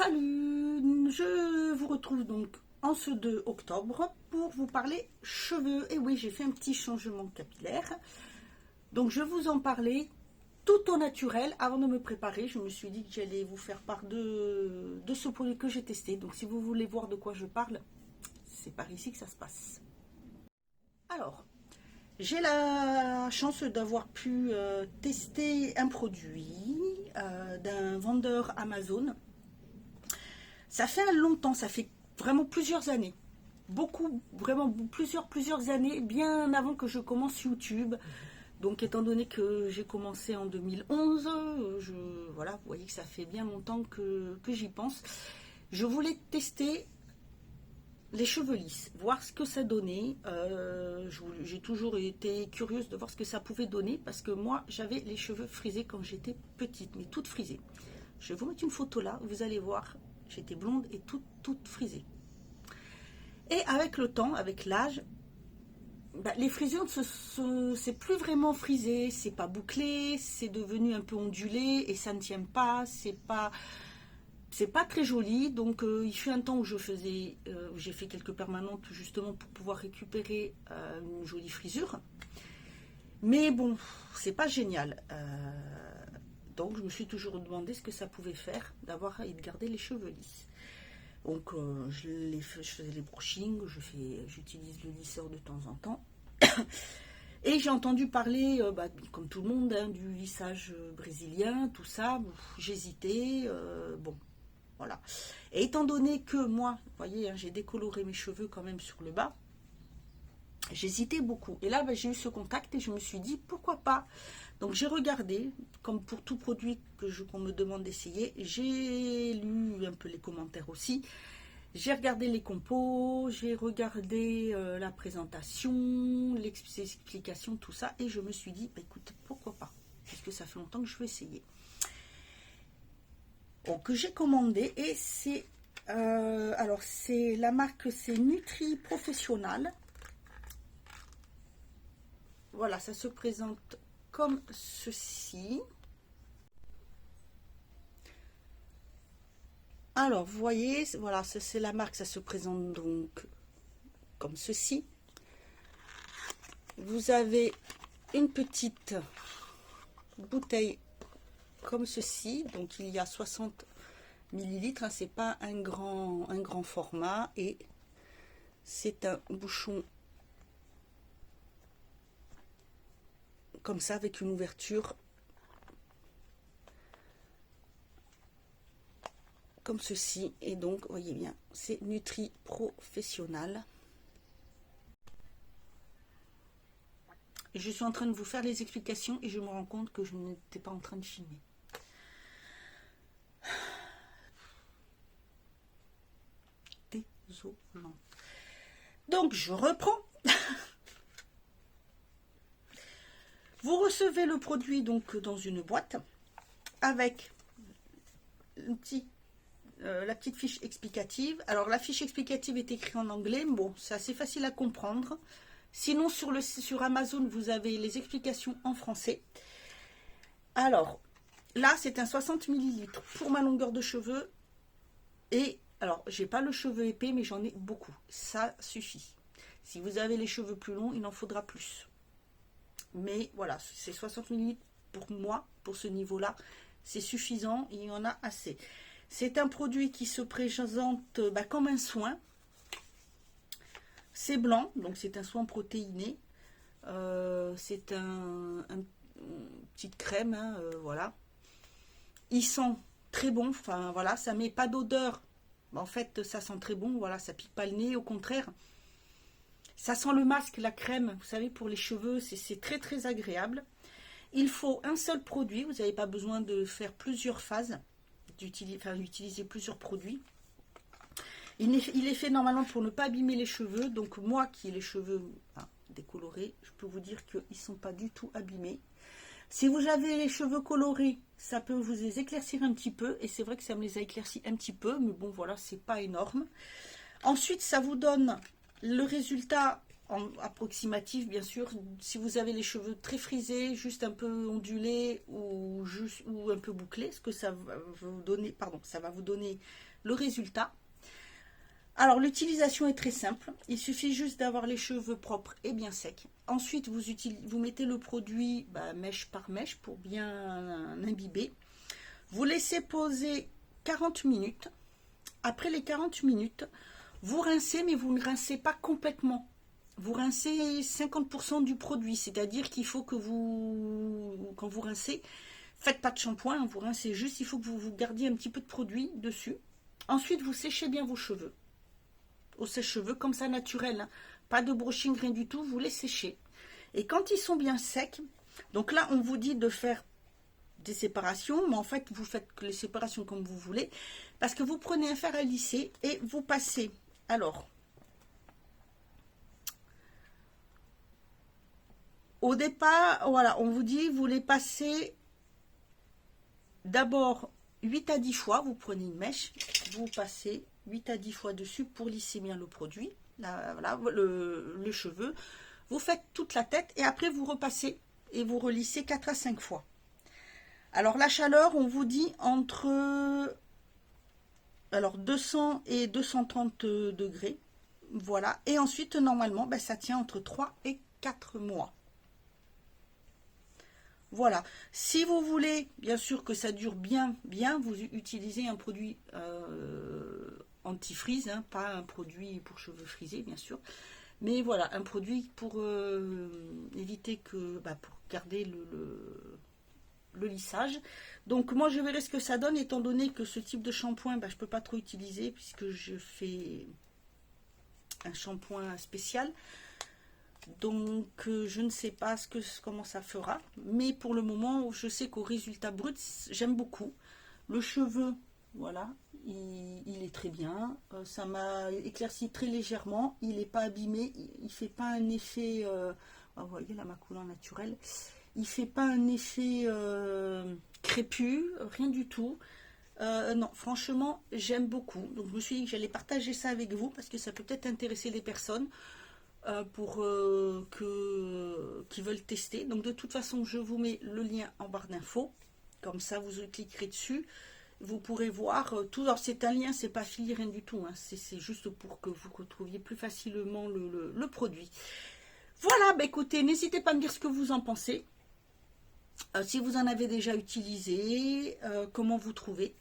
Salut, je vous retrouve donc en ce 2 octobre pour vous parler cheveux. Et oui, j'ai fait un petit changement capillaire. Donc je vais vous en parler tout au naturel. Avant de me préparer, je me suis dit que j'allais vous faire part de ce produit que j'ai testé. Donc si vous voulez voir de quoi je parle, c'est par ici que ça se passe. Alors, j'ai la chance d'avoir pu tester un produit d'un vendeur Amazon. Ça fait un long temps, ça fait vraiment plusieurs années. Beaucoup, vraiment plusieurs années, bien avant que je commence YouTube. Donc étant donné que j'ai commencé en 2011, voilà, vous voyez que ça fait bien longtemps que j'y pense. Je voulais tester les cheveux lisses, voir ce que ça donnait. J'ai toujours été curieuse de voir ce que ça pouvait donner parce que moi, j'avais les cheveux frisés quand j'étais petite, mais toutes frisées. Je vais vous mettre une photo là, vous allez voir. J'étais blonde et toute frisée. Et avec le temps, avec l'âge, les frisures, c'est plus vraiment frisé, c'est pas bouclé, c'est devenu un peu ondulé et ça ne tient pas, c'est pas très joli. Donc il fut un temps où j'ai fait quelques permanentes justement pour pouvoir récupérer une jolie frisure. Mais bon, c'est pas génial. Donc je me suis toujours demandé ce que ça pouvait faire d'avoir et de garder les cheveux lisses. Donc je faisais les brushings, j'utilise le lisseur de temps en temps. Et j'ai entendu parler, comme tout le monde, hein, du lissage brésilien, tout ça. J'hésitais, bon, voilà. Et étant donné que moi, vous voyez, hein, j'ai décoloré mes cheveux quand même sur le bas, j'hésitais beaucoup. Et là, j'ai eu ce contact et je me suis dit, pourquoi pas? Donc j'ai regardé, comme pour tout produit qu'on me demande d'essayer, j'ai lu un peu les commentaires aussi. J'ai regardé les compos, j'ai regardé la présentation, l'explication, tout ça. Et je me suis dit, écoute, pourquoi pas? Puisque ça fait longtemps que je veux essayer. Donc j'ai commandé et c'est... alors c'est la marque, c'est Nutri Professional. Voilà, ça se présente comme ceci. Alors, vous voyez, voilà, c'est la marque, ça se présente donc comme ceci. Vous avez une petite bouteille comme ceci, donc il y a 60 millilitres, hein, c'est pas un grand format, et c'est un bouchon comme ça avec une ouverture comme ceci. Et donc voyez bien, c'est Nutri Professional. Et je suis en train de vous faire les explications et je me rends compte que je n'étais pas en train de filmer. Désolante. Donc je reprends. Vous recevez le produit donc dans une boîte avec la petite fiche explicative. Alors la fiche explicative est écrite en anglais, bon c'est assez facile à comprendre. Sinon sur Amazon vous avez les explications en français. Alors là c'est un 60 ml pour ma longueur de cheveux. Et alors j'ai pas le cheveu épais mais j'en ai beaucoup, ça suffit. Si vous avez les cheveux plus longs il en faudra plus. Mais voilà, c'est 60 ml pour moi, pour ce niveau-là. C'est suffisant, il y en a assez. C'est un produit qui se présente comme un soin. C'est blanc, donc c'est un soin protéiné. C'est une petite crème, hein, voilà. Il sent très bon, enfin voilà, ça met pas d'odeur. En fait, ça sent très bon, voilà, ça pique pas le nez, au contraire. Ça sent le masque, la crème, vous savez, pour les cheveux, c'est très agréable. Il faut un seul produit, vous n'avez pas besoin de faire plusieurs phases, d'utiliser plusieurs produits. Il est fait normalement pour ne pas abîmer les cheveux, donc moi qui ai les cheveux décolorés, je peux vous dire qu'ils ne sont pas du tout abîmés. Si vous avez les cheveux colorés, ça peut vous les éclaircir un petit peu, et c'est vrai que ça me les a éclaircis un petit peu, mais bon voilà, c'est pas énorme. Ensuite, ça vous donne le résultat approximatif, bien sûr. Si vous avez les cheveux très frisés, juste un peu ondulés ou un peu bouclés, ce que ça va vous donner, ça va vous donner le résultat. Alors, l'utilisation est très simple. Il suffit juste d'avoir les cheveux propres et bien secs. Ensuite, vous mettez le produit mèche par mèche pour bien imbiber. Vous laissez poser 40 minutes. Après les 40 minutes, vous rincez, mais vous ne rincez pas complètement. Vous rincez 50% du produit, c'est-à-dire qu'il faut que quand vous rincez, faites pas de shampoing, vous rincez juste, il faut que vous gardiez un petit peu de produit dessus. Ensuite, vous séchez bien vos cheveux. Au sèche-cheveux, comme ça, naturel, hein. Pas de brushing, rien du tout, vous les séchez. Et quand ils sont bien secs, donc là, on vous dit de faire des séparations, mais en fait, vous faites les séparations comme vous voulez, parce que vous prenez un fer à lisser et vous passez. Alors, au départ, voilà, on vous dit, vous les passez d'abord 8 à 10 fois, vous prenez une mèche, vous passez 8 à 10 fois dessus pour lisser bien le produit, là, voilà, le cheveu. Vous faites toute la tête et après vous repassez et vous relissez 4 à 5 fois. Alors la chaleur, on vous dit entre 200 et 230 degrés. Voilà. Et ensuite, normalement, ça tient entre 3 et 4 mois. Voilà. Si vous voulez, bien sûr, que ça dure bien, vous utilisez un produit anti-frise, hein, pas un produit pour cheveux frisés, bien sûr. Mais voilà, un produit pour éviter que, pour garder le lissage. Donc moi je verrai ce que ça donne, étant donné que ce type de shampoing je peux pas trop utiliser puisque je fais un shampoing spécial, donc je ne sais pas comment ça fera, mais pour le moment je sais qu'au résultat brut j'aime beaucoup le cheveu. Voilà, il est très bien, ça m'a éclairci très légèrement, il n'est pas abîmé, il fait pas un effet vous voyez là ma couleur naturelle, il fait pas un effet crépus, rien du tout. Non, franchement, j'aime beaucoup. Donc, je me suis dit que j'allais partager ça avec vous parce que ça peut peut-être intéresser des personnes qui veulent tester. Donc, de toute façon, je vous mets le lien en barre d'infos. Comme ça, vous cliquerez dessus. Vous pourrez voir tout. Alors, c'est un lien, c'est pas affilié, rien du tout. Hein. C'est juste pour que vous retrouviez plus facilement le produit. Voilà, écoutez, n'hésitez pas à me dire ce que vous en pensez. Si vous en avez déjà utilisé, comment vous trouvez.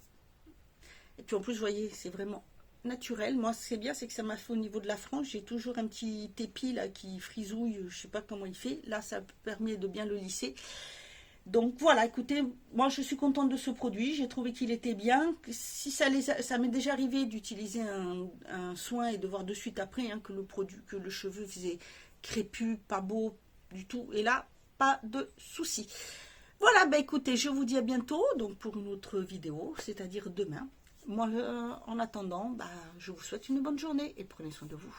Et puis en plus, vous voyez, c'est vraiment naturel. Moi, ce qui est bien, c'est que ça m'a fait au niveau de la frange. J'ai toujours un petit épi là qui frisouille, je sais pas comment il fait. Là, ça permet de bien le lisser. Donc voilà, écoutez, moi je suis contente de ce produit. J'ai trouvé qu'il était bien. Si ça m'est déjà arrivé d'utiliser un soin et de voir de suite après que le cheveu faisait crépus, pas beau du tout. Et là, pas de souci. Voilà, écoutez, je vous dis à bientôt donc pour une autre vidéo, c'est-à-dire demain. Moi, en attendant, je vous souhaite une bonne journée et prenez soin de vous.